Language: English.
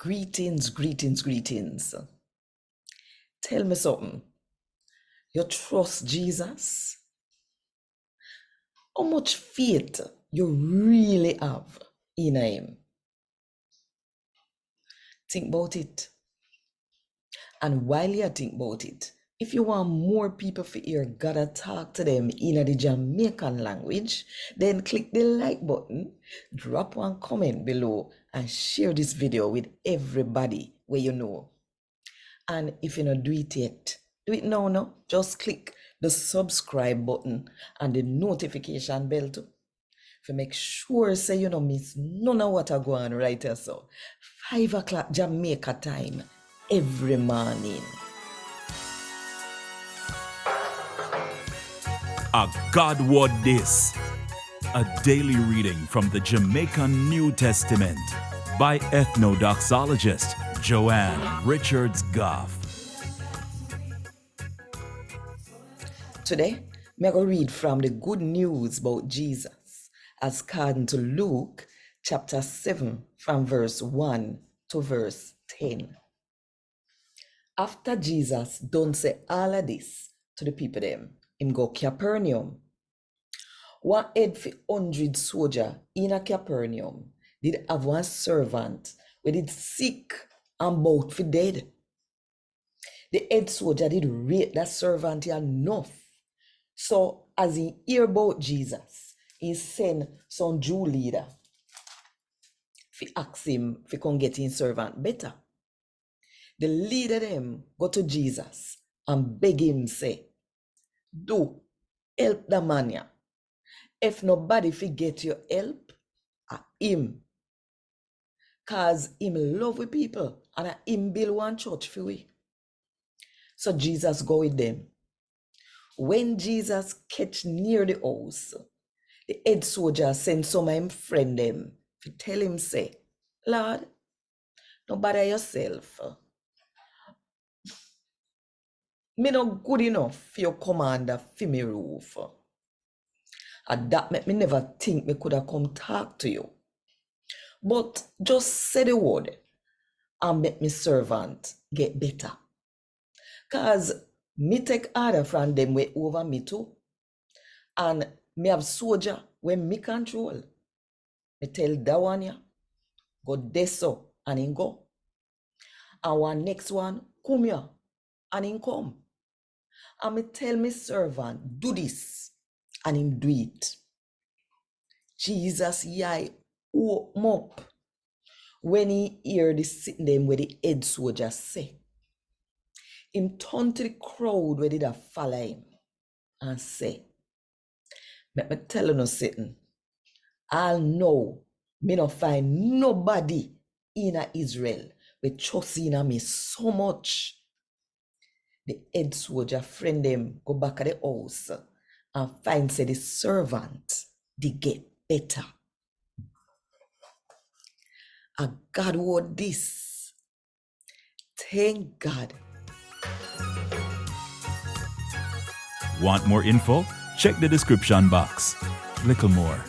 Greetings, greetings, greetings. Tell me something. You trust Jesus? How much faith you really have in him? Think about it. And while you think about it, if you want more people to hear God talk to them in the Jamaican language, then click the like button, drop one comment below, and share this video with everybody where you know. And if you don't do it yet, do it now, no? Just click the subscribe button and the notification bell too. To make sure say you don't miss none of what I go on right here. So 5 o'clock Jamaica time every morning. A God Word This, a daily reading from the Jamaican New Testament by Ethnodoxologist Joanne Richards Goffe. Today, I'm going to read from the good news about Jesus as according to Luke chapter 7 from verse 1 to verse 10. After Jesus done say all of this to the people them, him go Capernaum. One head for 100 soldier in a Capernaum did have one servant who did sick and bout for dead. The head soldier did rate that servant enough. So as he hear about Jesus, he send some Jew leader to ask him if he can get his servant better. The leader them go to Jesus and beg him say, do help the man ya. If nobody forget your help, him. Cause him love with people and him build one church for we. So Jesus go with them. When Jesus catch near the house, the head soldier send some of him friend them to tell him say, Lord, don't bother yourself. Me not good enough for your commander for me roof. And that make me never think me could have come talk to you. But just say the word and make me servant get better. Cause me take order from them way over me too. And me have soldier when me control. Me tell that one ya, go deso and him go. And one next one, come here and him come. And me tell me servant, do this and him do it. Jesus yai open up when he hear the sitting them where the head soldier say. Him turn to the crowd where did I follow him and say, let me tell you no sitting. I'll know me not find nobody in Israel with trust in me so much. The head soldier friend them go back at the house and find say the servant they get better. A God word this. Thank God. Want more info? Check the description box. Little more.